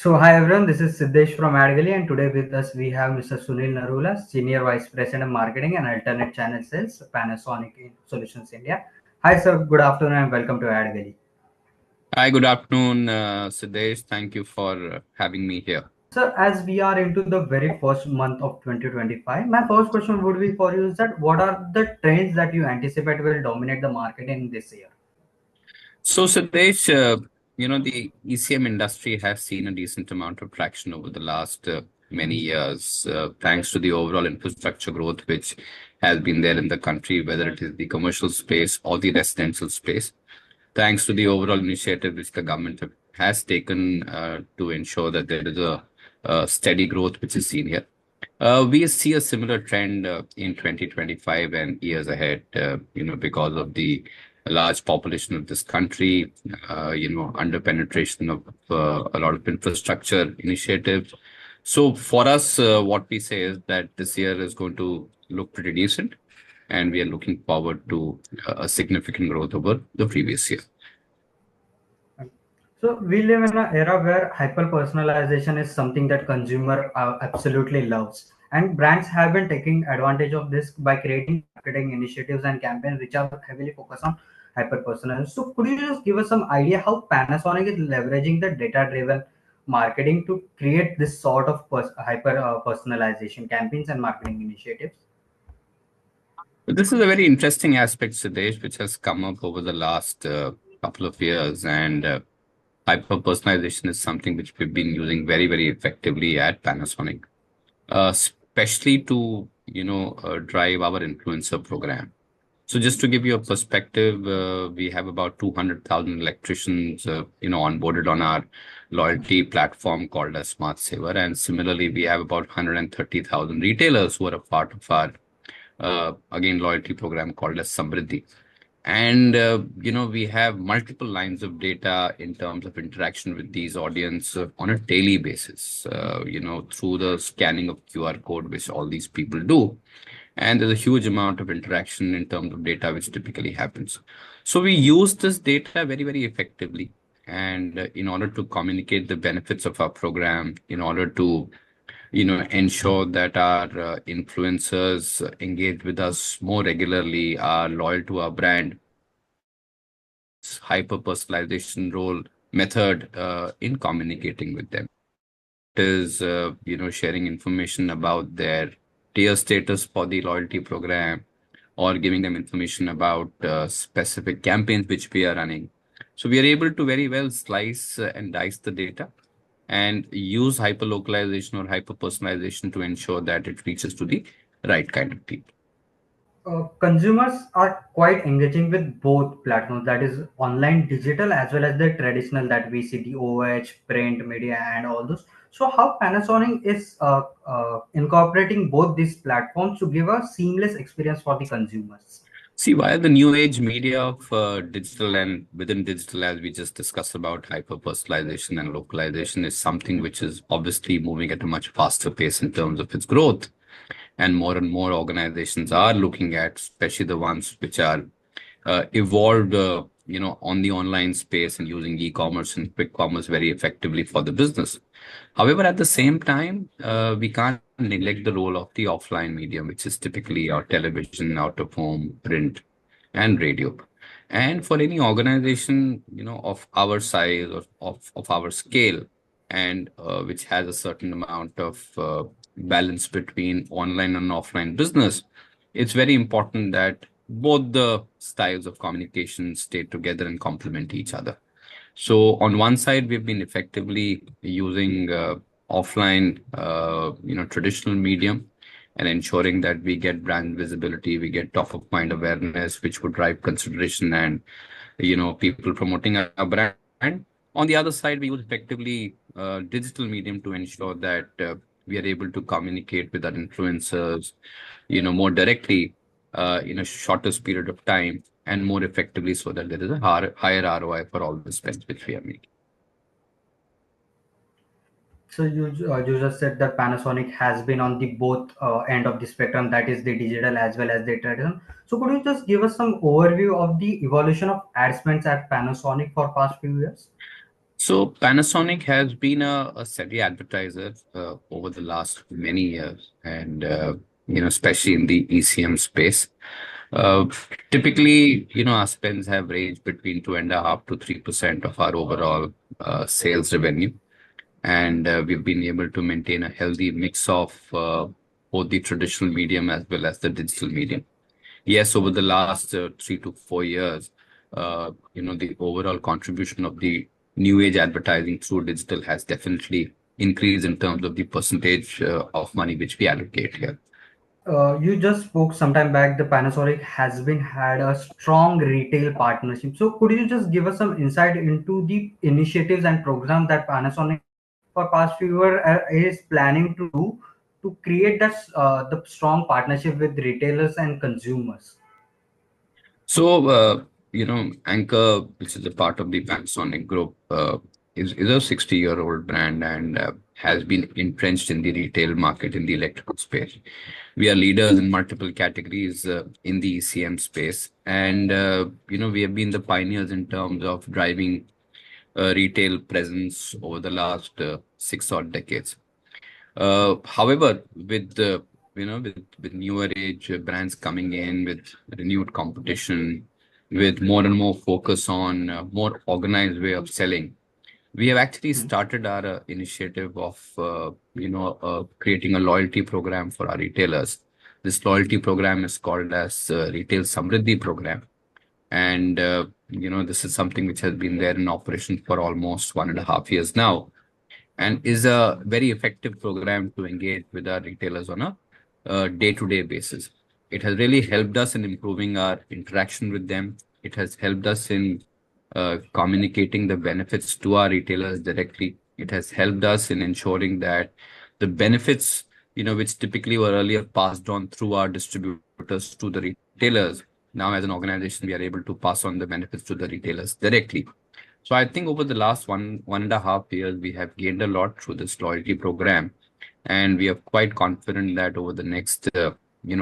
Hi everyone, this is Siddesh from Adgully, and today with us we have Mr. Sunil Narula, Senior Vice President of Marketing and Alternate Channel Sales, Panasonic Solutions India. Hi sir, good afternoon and welcome to Adgully. Hi, good afternoon, Siddesh. Thank you for having me here. Sir, as we are into the very first month of 2025, my first question would be for you is that what are the trends that you anticipate will dominate the market in this year? So, Siddesh, the ECM industry has seen a decent amount of traction over the last many years, thanks to the overall infrastructure growth which has been there in the country, whether it is the commercial space or the residential space. Thanks to the overall initiative which the government has taken to ensure that there is a steady growth which is seen here. We see a similar trend in 2025 and years ahead, because of the large population of this country, under penetration of a lot of infrastructure initiatives. So for us, what we say is that this year is going to look pretty decent, and we are looking forward to a significant growth over the previous year. So we live in an era where hyper personalization is something that consumer absolutely loves, and brands have been taking advantage of this by creating marketing initiatives and campaigns which are heavily focused on hyper personalization. So could you just give us some idea how Panasonic is leveraging the data driven marketing to create this sort of hyper personalization campaigns and marketing initiatives? This is a very interesting aspect, Siddesh, which has come up over the last couple of years, and hyper personalization is something which we've been using very, very effectively at Panasonic, especially to drive our influencer program. So just to give you a perspective, we have about 200,000 electricians, onboarded on our loyalty platform called as Smart Saver. And similarly, we have about 130,000 retailers who are a part of our, again, loyalty program called as Samriddhi. And, we have multiple lines of data in terms of interaction with these audience on a daily basis, through the scanning of QR code, which all these people do. And there's a huge amount of interaction in terms of data which typically happens. So we use this data very, very effectively. And in order to communicate the benefits of our program, in order to ensure that our influencers engage with us more regularly, are loyal to our brand, hyper personalization role method in communicating with them. It is, sharing information about their tier status for the loyalty program, or giving them information about specific campaigns which we are running. So we are able to very well slice and dice the data and use hyper localization or hyper personalization to ensure that it reaches to the right kind of people. Consumers are quite engaging with both platforms, that is online digital as well as the traditional that we see the OH, print media and all those. So how Panasonic is incorporating both these platforms to give a seamless experience for the consumers? See, while the new age media of digital and within digital, as we just discussed about hyper personalization and localization, is something which is obviously moving at a much faster pace in terms of its growth. And more organizations are looking at, especially the ones which are evolved, on the online space and using e-commerce and quick commerce very effectively for the business. However, at the same time, we can't neglect the role of the offline medium, which is typically our television, out of home, print, and radio. And for any organization, of our size or of our scale, and which has a certain amount of balance between online and offline business, it's very important that both the styles of communication stay together and complement each other. So on one side, we've been effectively using offline, traditional medium, and ensuring that we get brand visibility, we get top of mind awareness, which would drive consideration and, people promoting our brand. On the other side, we use effectively digital medium to ensure that we are able to communicate with our influencers, more directly in a shortest period of time and more effectively, so that there is a higher ROI for all the spends which we are making. So you just said that Panasonic has been on the both end of the spectrum, that is the digital as well as the traditional. So could you just give us some overview of the evolution of ad spends at Panasonic for past few years? So Panasonic has been a steady advertiser over the last many years, and especially in the ECM space. Uh, Typically, our spends have ranged between 2.5% to 3% of our overall sales revenue, and we've been able to maintain a healthy mix of both the traditional medium as well as the digital medium. Yes, over the last 3 to 4 years, the overall contribution of the new age advertising through digital has definitely increased in terms of the percentage of money which we allocate here. You just spoke sometime back. The Panasonic has been had a strong retail partnership. So could you just give us some insight into the initiatives and programs that Panasonic for past few years is planning to do to create that the strong partnership with retailers and consumers? So, Anchor, which is a part of the Panasonic group, is a 60-year-old brand and has been entrenched in the retail market in the electrical space. We are leaders in multiple categories in the ECM space, and we have been the pioneers in terms of driving retail presence over the last six odd decades. However, with the with newer age brands coming in with renewed competition, with more and more focus on more organized way of selling, we have actually started our initiative of creating a loyalty program for our retailers. This loyalty program is called as Retail Samriddhi Program, and this is something which has been there in operation for almost 1.5 years now, and is a very effective program to engage with our retailers on a day-to-day basis. It has really helped us in improving our interaction with them. It has helped us in communicating the benefits to our retailers directly. It has helped us in ensuring that the benefits, which typically were earlier passed on through our distributors to the retailers, now as an organization, we are able to pass on the benefits to the retailers directly. So I think over the last 1.5 years, we have gained a lot through this loyalty program, and we are quite confident that over the next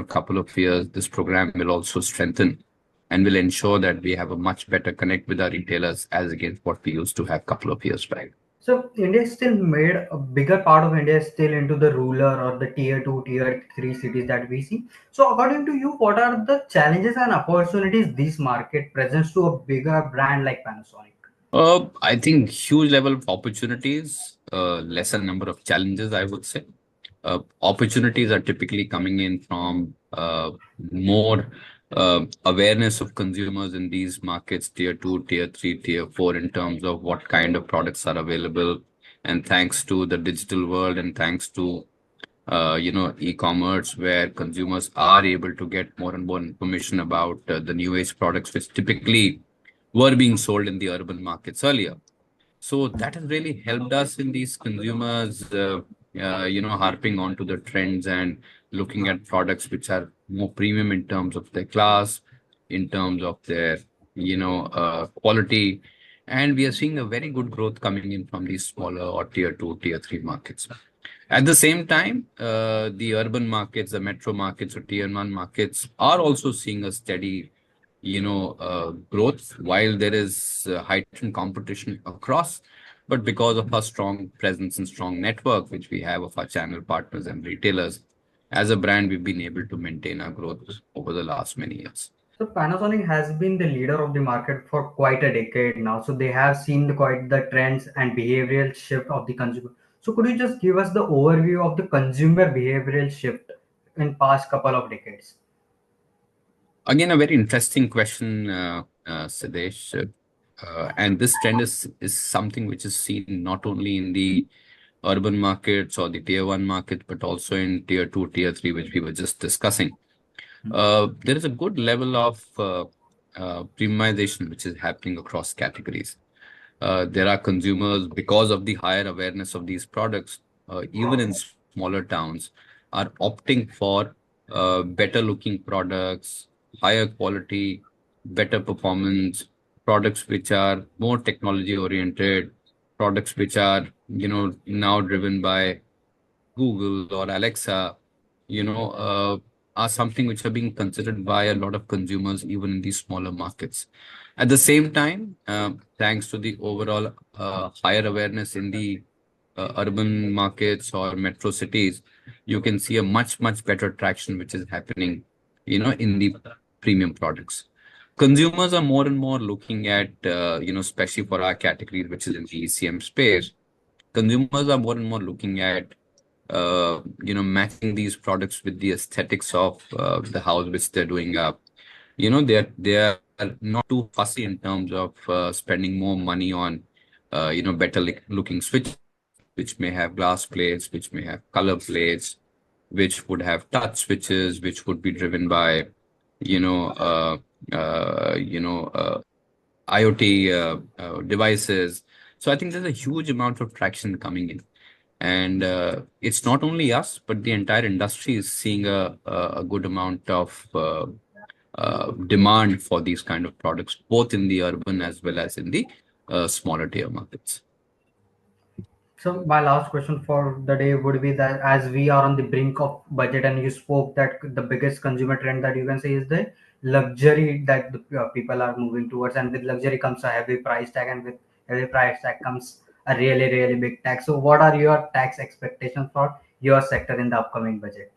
couple of years, this program will also strengthen and will ensure that we have a much better connect with our retailers as against what we used to have a couple of years back. So India is still made a bigger part of India is still into the rural or the tier two, tier three cities that we see. So according to you, what are the challenges and opportunities this market presents to a bigger brand like Panasonic? I think huge level of opportunities, lesser number of challenges, I would say. Opportunities are typically coming in from more awareness of consumers in these markets, tier two, tier three, tier four, in terms of what kind of products are available. And thanks to the digital world and thanks to e-commerce, where consumers are able to get more and more information about the new age products, which typically were being sold in the urban markets earlier. So that has really helped us in these consumers, harping onto the trends and looking at products which are more premium in terms of their class, in terms of their, quality. And we are seeing a very good growth coming in from these smaller or tier two, tier three markets. At the same time, the urban markets, the metro markets or tier one markets are also seeing a steady growth while there is heightened competition across. But because of our strong presence and strong network, which we have of our channel partners and retailers, as a brand, we've been able to maintain our growth over the last many years. So Panasonic has been the leader of the market for quite a decade now. So they have seen quite the trends and behavioral shift of the consumer. So could you just give us the overview of the consumer behavioral shift in past couple of decades? Again, a very interesting question, Sidesh. And this trend is something which is seen not only in the urban markets or the tier one markets, but also in tier two, tier three, which we were just discussing. There is a good level of premiumization which is happening across categories. There are consumers, because of the higher awareness of these products, even in smaller towns, are opting for better looking products, higher quality, better performance, products which are more technology oriented, products which are, now driven by Google or Alexa, are something which are being considered by a lot of consumers, even in these smaller markets. At the same time, thanks to the overall higher awareness in the urban markets or metro cities, you can see a much better traction which is happening, in the premium products. Consumers are more and more looking at, especially for our category, which is in the ECM space, consumers are more and more looking at, matching these products with the aesthetics of the house which they're doing up. They are not too fussy in terms of spending more money on, better looking switches, which may have glass plates, which may have color plates, which would have touch switches, which would be driven by, you know, uh, uh, you know, uh, IoT devices. So I think there's a huge amount of traction coming in. And it's not only us, but the entire industry is seeing a good amount of demand for these kind of products, both in the urban as well as in the smaller tier markets. So my last question for the day would be that as we are on the brink of budget, and you spoke that the biggest consumer trend that you can say is the luxury that the people are moving towards, and with luxury comes a heavy price tag, and with heavy price tag comes a really big tax. So what are your tax expectations for your sector in the upcoming budget?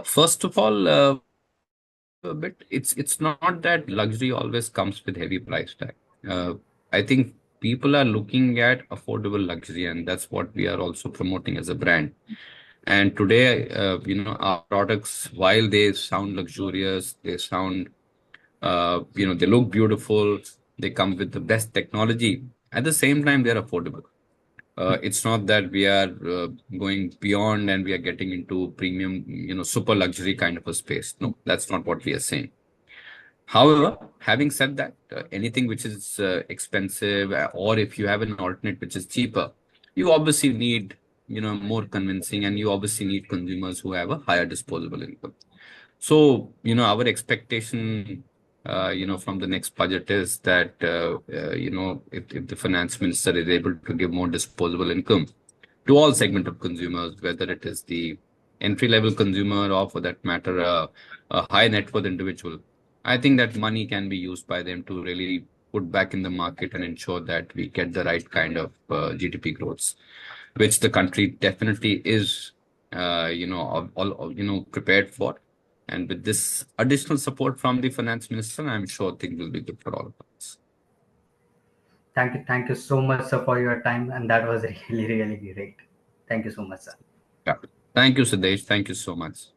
First of all, a bit, it's not that luxury always comes with heavy price tag. Uh, I think people are looking at affordable luxury, and that's what we are also promoting as a brand. And today, our products, while they sound luxurious, they sound, they look beautiful, they come with the best technology. At the same time, they're affordable. It's not that we are going beyond and we are getting into premium, super luxury kind of a space. No, that's not what we are saying. However, having said that, anything which is expensive, or if you have an alternate which is cheaper, you obviously need, more convincing, and you obviously need consumers who have a higher disposable income. So, our expectation, from the next budget is that, if the finance minister is able to give more disposable income to all segment of consumers, whether it is the entry-level consumer or for that matter, a high net worth individual, I think that money can be used by them to really put back in the market and ensure that we get the right kind of GDP growths, which the country definitely is, prepared for. And with this additional support from the finance minister, I'm sure things will be good for all of us. Thank you so much, sir, for your time, and that was really great. Thank you so much, sir. Yeah. Thank you, Siddesh. Thank you so much.